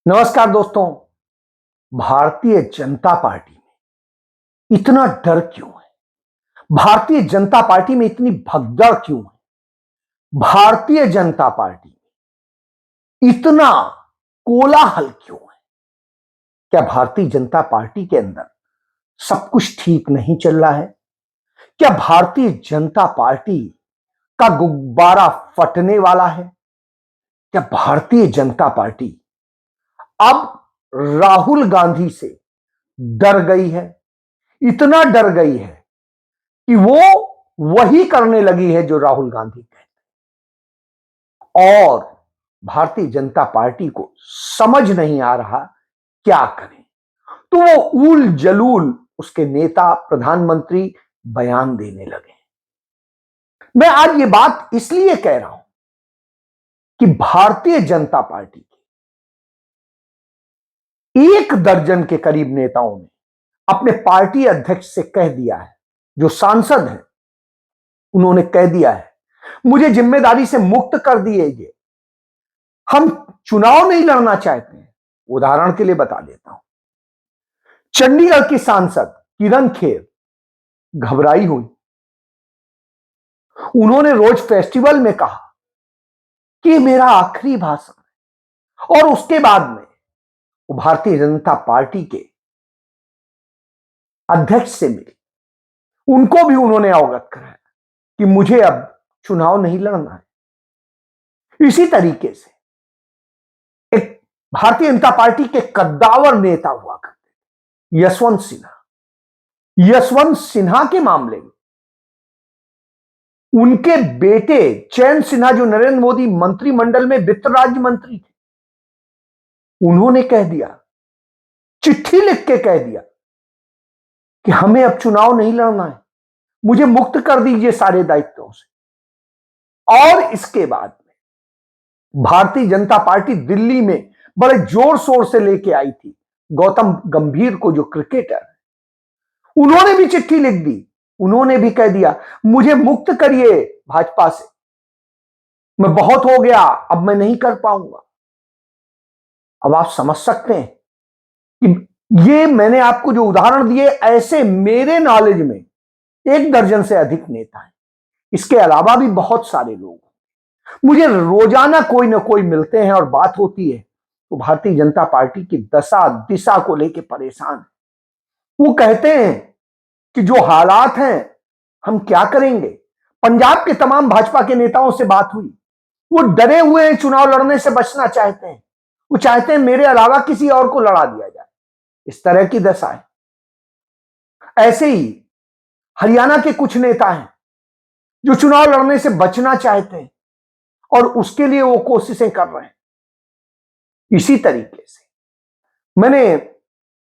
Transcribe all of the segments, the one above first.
नमस्कार दोस्तों। भारतीय जनता पार्टी में इतना डर क्यों है? भारतीय जनता पार्टी में इतनी भगदड़ क्यों है? भारतीय जनता पार्टी में इतना कोलाहल क्यों है? क्या भारतीय जनता पार्टी के अंदर सब कुछ ठीक नहीं चल रहा है? क्या भारतीय जनता पार्टी का गुब्बारा फटने वाला है? क्या भारतीय जनता पार्टी अब राहुल गांधी से डर गई है? इतना डर गई है कि वो वही करने लगी है जो राहुल गांधी कहते हैं। और भारतीय जनता पार्टी को समझ नहीं आ रहा क्या करें, तो वो उल जलूल उसके नेता प्रधानमंत्री बयान देने लगे। मैं आज ये बात इसलिए कह रहा हूं कि भारतीय जनता पार्टी के 1 दर्जन के करीब नेताओं ने अपने पार्टी अध्यक्ष से कह दिया है, जो सांसद हैं उन्होंने कह दिया है, मुझे जिम्मेदारी से मुक्त कर दीजिए, हम चुनाव नहीं लड़ना चाहते हैं। उदाहरण के लिए बता देता हूं, चंडीगढ़ की सांसद किरण खेर घबराई हुई। उन्होंने रोज फेस्टिवल में कहा कि मेरा आखिरी भाषण है, और उसके बाद में वो भारतीय जनता पार्टी के अध्यक्ष से मिली। उनको भी उन्होंने अवगत कराया कि मुझे अब चुनाव नहीं लड़ना है। इसी तरीके से एक भारतीय जनता पार्टी के कद्दावर नेता हुआ करते यशवंत सिन्हा। यशवंत सिन्हा के मामले में उनके बेटे चैन सिन्हा, जो नरेंद्र मोदी मंत्रिमंडल में वित्त राज्य मंत्री थे, उन्होंने कह दिया, चिट्ठी लिख के कह दिया कि हमें अब चुनाव नहीं लड़ना है, मुझे मुक्त कर दीजिए सारे दायित्वों से। और इसके बाद में भारतीय जनता पार्टी दिल्ली में बड़े जोर शोर से लेके आई थी गौतम गंभीर को, जो क्रिकेटर है, उन्होंने भी चिट्ठी लिख दी। उन्होंने भी कह दिया, मुझे मुक्त करिए भाजपा से, मैं बहुत हो गया, अब मैं नहीं कर पाऊंगा। अब आप समझ सकते हैं कि ये मैंने आपको जो उदाहरण दिए, ऐसे मेरे नॉलेज में 1 दर्जन से अधिक नेता हैं। इसके अलावा भी बहुत सारे लोग, मुझे रोजाना कोई ना कोई मिलते हैं और बात होती है, तो भारतीय जनता पार्टी की दशा दिशा को लेकर परेशान है। वो कहते हैं कि जो हालात हैं हम क्या करेंगे। पंजाब के तमाम भाजपा के नेताओं से बात हुई, वो डरे हुए हैं, चुनाव लड़ने से बचना चाहते हैं। वो चाहते हैं मेरे अलावा किसी और को लड़ा दिया जाए। इस तरह की दशा है। ऐसे ही हरियाणा के कुछ नेता हैं जो चुनाव लड़ने से बचना चाहते हैं और उसके लिए वो कोशिशें कर रहे हैं। इसी तरीके से मैंने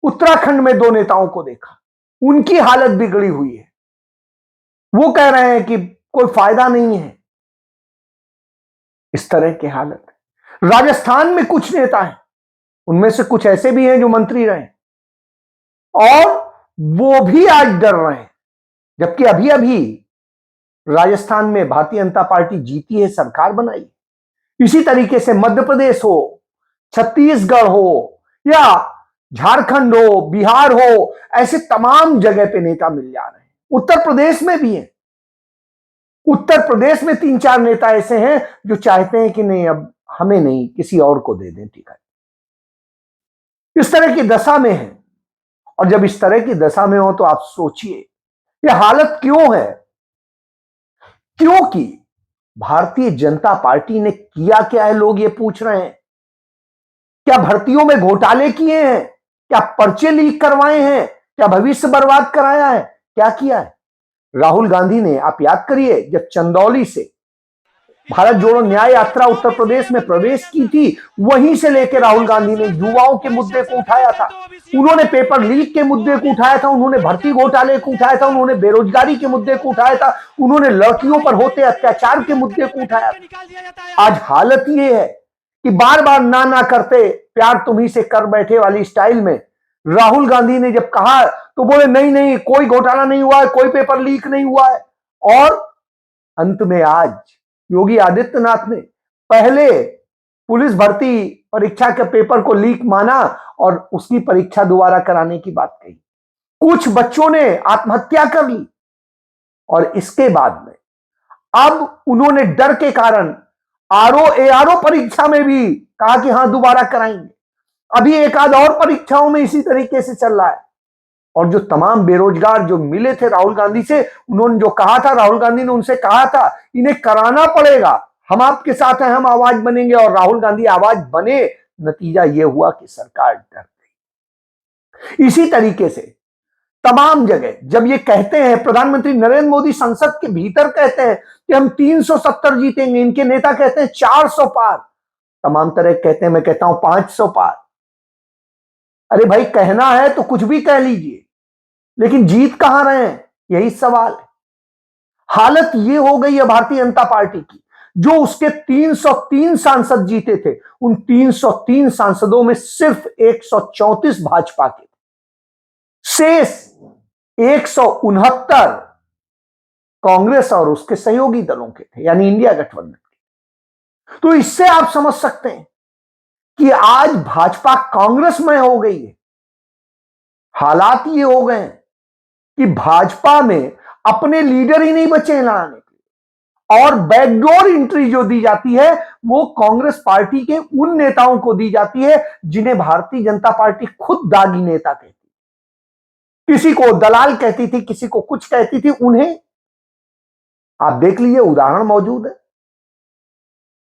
उत्तराखंड में 2 नेताओं को देखा, उनकी हालत बिगड़ी हुई है। वो कह रहे हैं कि कोई फायदा नहीं है। इस तरह की हालत है। राजस्थान में कुछ नेता हैं, उनमें से कुछ ऐसे भी हैं जो मंत्री रहे, और वो भी आज डर रहे हैं, जबकि अभी अभी राजस्थान में भारतीय जनता पार्टी जीती है, सरकार बनाई। इसी तरीके से मध्य प्रदेश हो, छत्तीसगढ़ हो, या झारखंड हो, बिहार हो, ऐसे तमाम जगह पे नेता मिल जा रहे हैं। उत्तर प्रदेश में भी है। उत्तर प्रदेश में 3-4 नेता ऐसे हैं जो चाहते हैं कि नहीं, अब हमें नहीं, किसी और को दे दें टिकट। इस तरह की दशा में है। और जब इस तरह की दशा में हो तो आप सोचिए यह हालत क्यों है। क्योंकि भारतीय जनता पार्टी ने किया क्या है, लोग ये पूछ रहे हैं। क्या भर्तियों में घोटाले किए हैं? क्या पर्चे लीक करवाए हैं? क्या भविष्य बर्बाद कराया है? क्या किया है? राहुल गांधी ने, आप याद करिए, जब चंदौली से भारत जोड़ो न्याय यात्रा उत्तर प्रदेश में प्रवेश की थी, वहीं से लेकर राहुल गांधी ने युवाओं के मुद्दे को उठाया था, उन्होंने पेपर लीक के मुद्दे को उठाया था, उन्होंने भर्ती घोटाले को उठाया था, उन्होंने बेरोजगारी के मुद्दे को उठाया था, उन्होंने लड़कियों पर होते अत्याचार के मुद्दे को उठाया था। आज हालत यह है कि बार बार ना ना करते प्यार तुम्ही से कर बैठे वाली स्टाइल में राहुल गांधी ने जब कहा तो बोले नहीं नहीं, कोई घोटाला नहीं हुआ है, कोई पेपर लीक नहीं हुआ है। और अंत में आज योगी आदित्यनाथ ने पहले पुलिस भर्ती परीक्षा के पेपर को लीक माना और उसकी परीक्षा दोबारा कराने की बात कही। कुछ बच्चों ने आत्महत्या कर ली और इसके बाद में अब उन्होंने डर के कारण आरओ एआरओ परीक्षा में भी कहा कि हां दोबारा कराएंगे। अभी एक आध और परीक्षाओं में इसी तरीके से चल रहा है। और जो तमाम बेरोजगार जो मिले थे राहुल गांधी से, उन्होंने जो कहा था, राहुल गांधी ने उनसे कहा था इन्हें कराना पड़ेगा, हम आपके साथ हैं, हम आवाज बनेंगे, और राहुल गांधी आवाज बने। नतीजा यह हुआ कि सरकार डर गई। इसी तरीके से तमाम जगह जब ये कहते हैं, प्रधानमंत्री नरेंद्र मोदी संसद के भीतर कहते हैं कि हम 370 जीतेंगे, इनके नेता कहते हैं 400 पार, तमाम तरह कहते हैं, मैं कहता हूं 500 पार। अरे भाई, कहना है तो कुछ भी कह लीजिए, लेकिन जीत कहां रहे हैं, यही सवाल है। हालत ये हो गई है भारतीय जनता पार्टी की, जो उसके 303 सांसद जीते थे, उन 303 सांसदों में सिर्फ 134 भाजपा के, शेष 169 कांग्रेस और उसके सहयोगी दलों के थे, यानी इंडिया गठबंधन के। तो इससे आप समझ सकते हैं कि आज भाजपा कांग्रेस में हो गई है। हालात ये हो गए हैं कि भाजपा में अपने लीडर ही नहीं बचे हैं लड़ाने के लिए, और बैकडोर एंट्री जो दी जाती है वो कांग्रेस पार्टी के उन नेताओं को दी जाती है जिन्हें भारतीय जनता पार्टी खुद दागी नेता कहती, किसी को दलाल कहती थी, किसी को कुछ कहती थी, उन्हें आप देख लीजिए, उदाहरण मौजूद है।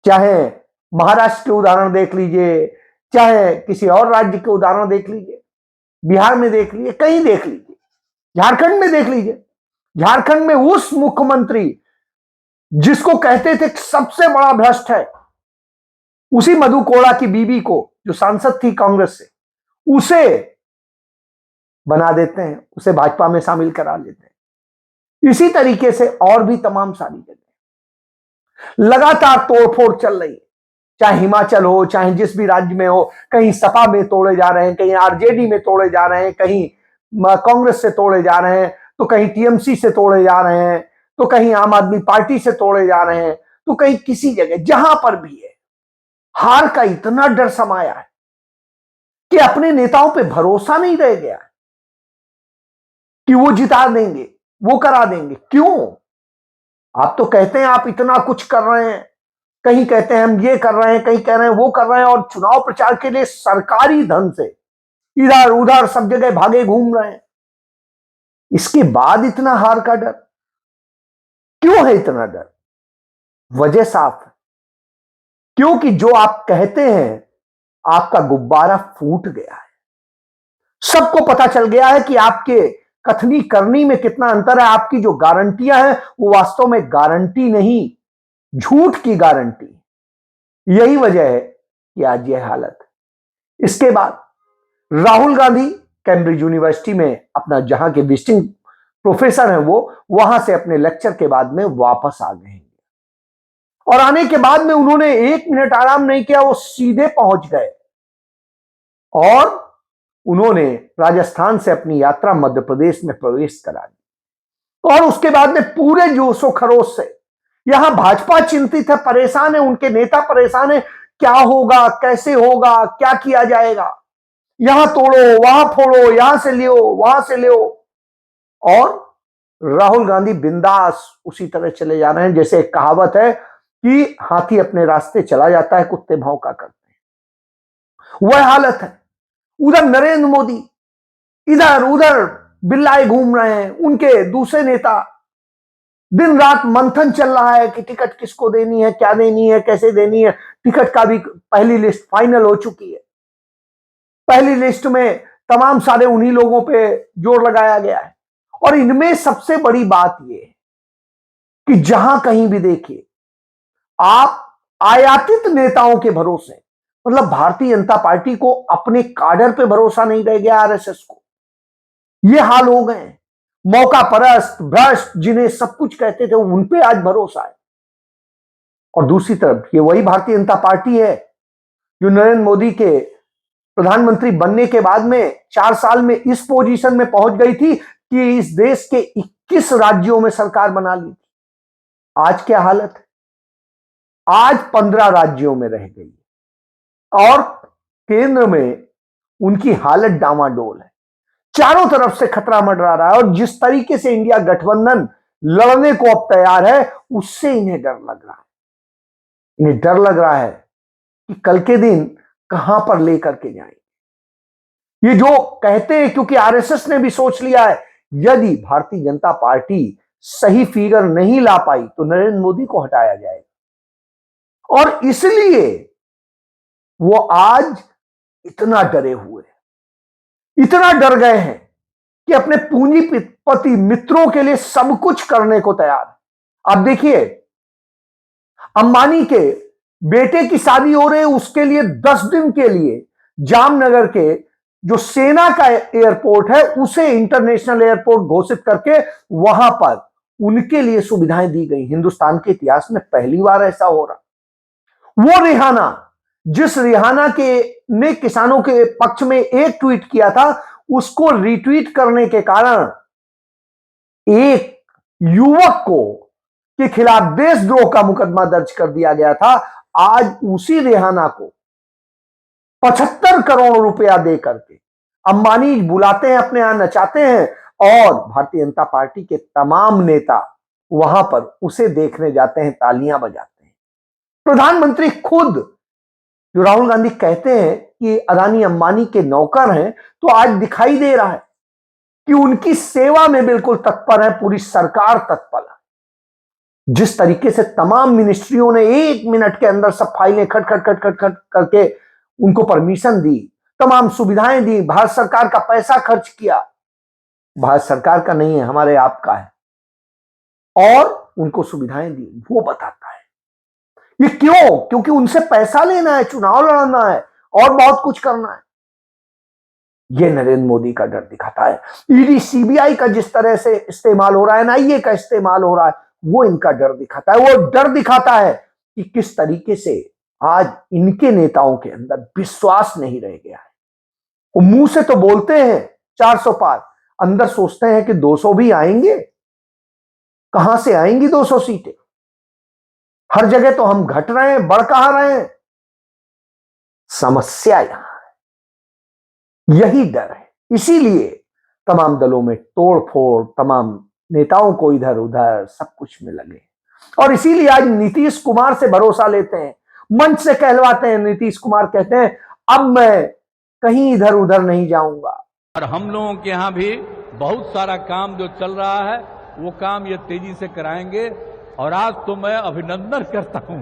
चाहे महाराष्ट्र के उदाहरण देख लीजिए, चाहे किसी और राज्य के उदाहरण देख लीजिए, बिहार में देख लीजिए, कहीं देख लीजिए, झारखंड में देख लीजिए। झारखंड में उस मुख्यमंत्री जिसको कहते थे सबसे बड़ा भ्रष्ट है, उसी मधु कोड़ा की बीवी को, जो सांसद थी कांग्रेस से, उसे बना देते हैं, उसे भाजपा में शामिल करा लेते हैं। इसी तरीके से और भी तमाम सारी जगह लगातार तोड़फोड़ चल रही है, चाहे हिमाचल हो, चाहे जिस भी राज्य में हो, कहीं सपा में तोड़े जा रहे हैं, कहीं आरजेडी में तोड़े जा रहे हैं, कहीं कांग्रेस से तोड़े जा रहे हैं, तो कहीं टीएमसी से तोड़े जा रहे हैं, तो कहीं आम आदमी पार्टी से तोड़े जा रहे हैं, तो कहीं किसी जगह जहां पर भी है, हार का इतना डर समाया है कि अपने नेताओं पे भरोसा नहीं रह गया कि वो जिता देंगे, वो करा देंगे। क्यों? आप तो कहते हैं आप इतना कुछ कर रहे हैं, कहीं कहते हैं हम ये कर रहे हैं, कहीं कह रहे हैं वो कर रहे हैं, और चुनाव प्रचार के लिए सरकारी धन से इधर उधर सब जगह भागे घूम रहे हैं। इसके बाद इतना हार का डर क्यों है? इतना डर, वजह साफ है, क्योंकि जो आप कहते हैं आपका गुब्बारा फूट गया है। सबको पता चल गया है कि आपके कथनी करनी में कितना अंतर है। आपकी जो गारंटियां हैं वो वास्तव में गारंटी नहीं, झूठ की गारंटी। यही वजह है कि आज यह हालत है। इसके बाद राहुल गांधी कैम्ब्रिज यूनिवर्सिटी में अपना, जहां के विजिटिंग प्रोफेसर हैं, वो वहां से अपने लेक्चर के बाद में वापस आ गए हैं, और आने के बाद में उन्होंने 1 मिनट आराम नहीं किया, वो सीधे पहुंच गए और उन्होंने राजस्थान से अपनी यात्रा मध्य प्रदेश में प्रवेश करा दी। और उसके बाद में पूरे जोशो खरोश से यहां भाजपा चिंतित है, परेशान है, उनके नेता परेशान है, क्या होगा, कैसे होगा, क्या किया जाएगा, यहां तोड़ो, वहां फोड़ो, यहां से लियो, वहां से लियो। और राहुल गांधी बिंदास उसी तरह चले जा रहे हैं, जैसे एक कहावत है कि हाथी अपने रास्ते चला जाता है, कुत्ते भौंका करते हैं। वह हालत है। उधर नरेंद्र मोदी इधर उधर बिल्लाए घूम रहे हैं, उनके दूसरे नेता दिन रात मंथन चल रहा है कि टिकट किसको देनी है, क्या देनी है, कैसे देनी है। टिकट का भी पहली लिस्ट फाइनल हो चुकी है। पहली लिस्ट में तमाम सारे उन्हीं लोगों पे जोर लगाया गया है। और इनमें सबसे बड़ी बात यह है कि जहां कहीं भी देखिए आप आयातित नेताओं के भरोसे, मतलब भारतीय जनता पार्टी को अपने काडर पे भरोसा नहीं रह गया, आरएसएस को। ये हाल हो गए, मौका परस्त, भ्रष्ट, जिन्हें सब कुछ कहते थे, उन पे आज भरोसा है। और दूसरी तरफ ये वही भारतीय जनता पार्टी है जो नरेंद्र मोदी के प्रधानमंत्री बनने के बाद में 4 साल में इस पोजीशन में पहुंच गई थी कि इस देश के 21 राज्यों में सरकार बना ली थी। आज क्या हालत है? आज 15 राज्यों में रह गई। और केंद्र में उनकी हालत डामाडोल है। चारों तरफ से खतरा मंडरा रहा है और जिस तरीके से इंडिया गठबंधन लड़ने को अब तैयार है, उससे इन्हें डर लग रहा है। इन्हें डर लग रहा है कि कल के दिन कहां पर लेकर के जाएंगे। ये जो कहते हैं, क्योंकि आरएसएस ने भी सोच लिया है, यदि भारतीय जनता पार्टी सही फिगर नहीं ला पाई तो नरेंद्र मोदी को हटाया जाएगा। और इसलिए वो आज इतना डरे हुए, इतना डर गए हैं कि अपने पूंजीपति मित्रों के लिए सब कुछ करने को तैयार है। आप देखिए, अंबानी के बेटे की शादी हो रही है, उसके लिए 10 दिन के लिए जामनगर के जो सेना का एयरपोर्ट है उसे इंटरनेशनल एयरपोर्ट घोषित करके वहां पर उनके लिए सुविधाएं दी गई। हिंदुस्तान के इतिहास में पहली बार ऐसा हो रहा। वो रिहाना, जिस रिहाना के ने किसानों के पक्ष में एक ट्वीट किया था, उसको रिट्वीट करने के कारण एक युवक को के खिलाफ देशद्रोह का मुकदमा दर्ज कर दिया गया था। आज उसी रिहाना को 75 करोड़ रुपया दे करके अंबानी बुलाते हैं, अपने यहां नचाते हैं और भारतीय जनता पार्टी के तमाम नेता वहां पर उसे देखने जाते हैं, तालियां बजाते हैं। प्रधानमंत्री खुद, जो राहुल गांधी कहते हैं कि अदानी अंबानी के नौकर हैं, तो आज दिखाई दे रहा है कि उनकी सेवा में बिल्कुल तत्पर है, पूरी सरकार तत्पर है। जिस तरीके से तमाम मिनिस्ट्रियों ने 1 मिनट के अंदर सब फाइलें खट खट खट खट खट करके उनको परमिशन दी, तमाम सुविधाएं दी, भारत सरकार का पैसा खर्च किया, भारत सरकार का नहीं है, हमारे आपका है, और उनको सुविधाएं दी, वो बताता है। ये क्यों? क्योंकि उनसे पैसा लेना है, चुनाव लड़ना है और बहुत कुछ करना है। ये नरेंद्र मोदी का डर दिखाता है। ईडी सीबीआई का जिस तरह से इस्तेमाल हो रहा है, एनआईए का इस्तेमाल हो रहा है, वो इनका डर दिखाता है। वो डर दिखाता है कि किस तरीके से आज इनके नेताओं के अंदर विश्वास नहीं रह गया है। वो मुंह से तो बोलते हैं 400 पार, अंदर सोचते हैं कि 200 भी आएंगे। कहां से आएंगी 200 सीटें? हर जगह तो हम घट रहे हैं, बढ़ कहां रहे हैं। समस्या यहां है, यही डर है। इसीलिए तमाम दलों में तोड़फोड़, तमाम नेताओं को इधर उधर सब कुछ में लगे, और इसीलिए आज नीतीश कुमार से भरोसा लेते हैं, मंच से कहलवाते हैं। नीतीश कुमार कहते हैं अब मैं कहीं इधर उधर नहीं जाऊंगा। और हम लोगों के यहां भी बहुत सारा काम जो चल रहा है वो काम ये तेजी से कराएंगे। और आज तो मैं अभिनंदन करता हूं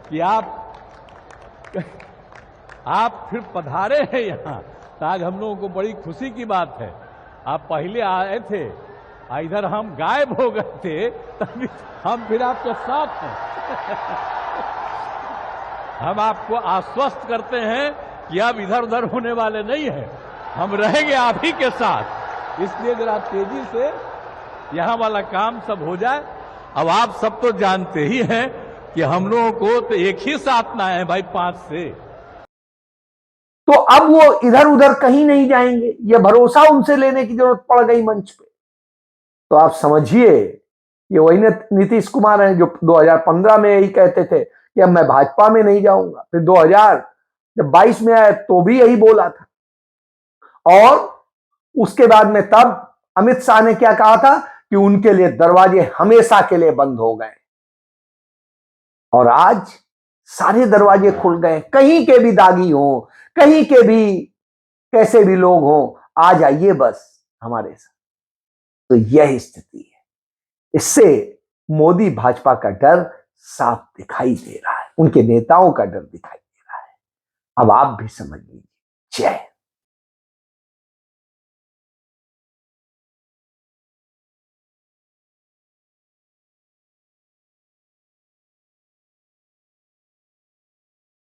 कि आप फिर पधारे हैं यहां, तो आज हम लोगों को बड़ी खुशी की बात है। आप पहले आए थे, इधर हम गायब हो गए थे, तभी हम फिर आपके साथ हैं। हम आपको आश्वस्त करते हैं कि आप इधर उधर होने वाले नहीं हैं, हम रहेंगे आप ही के साथ। इसलिए जरा तेजी से यहां वाला काम सब हो जाए। अब आप सब तो जानते ही हैं कि हम लोगों को तो एक ही साथ ना है भाई, 5 से। तो अब वो इधर उधर कहीं नहीं जाएंगे, ये भरोसा उनसे लेने की जरूरत पड़ गई मंच पे। तो आप समझिए, ये वही नीतीश कुमार हैं जो 2015 में यही कहते थे कि अब मैं भाजपा में नहीं जाऊंगा। फिर 2022 में आए तो भी यही बोला था, और उसके बाद में तब अमित शाह ने क्या कहा था कि उनके लिए दरवाजे हमेशा के लिए बंद हो गए। और आज सारे दरवाजे खुल गए, कहीं के भी दागी हो, कहीं के भी कैसे भी लोग हो, आ जाइए बस हमारे साथ। तो यह स्थिति है। इससे मोदी भाजपा का डर साफ दिखाई दे रहा है, उनके नेताओं का डर दिखाई दे रहा है। अब आप भी समझ लीजिए। जय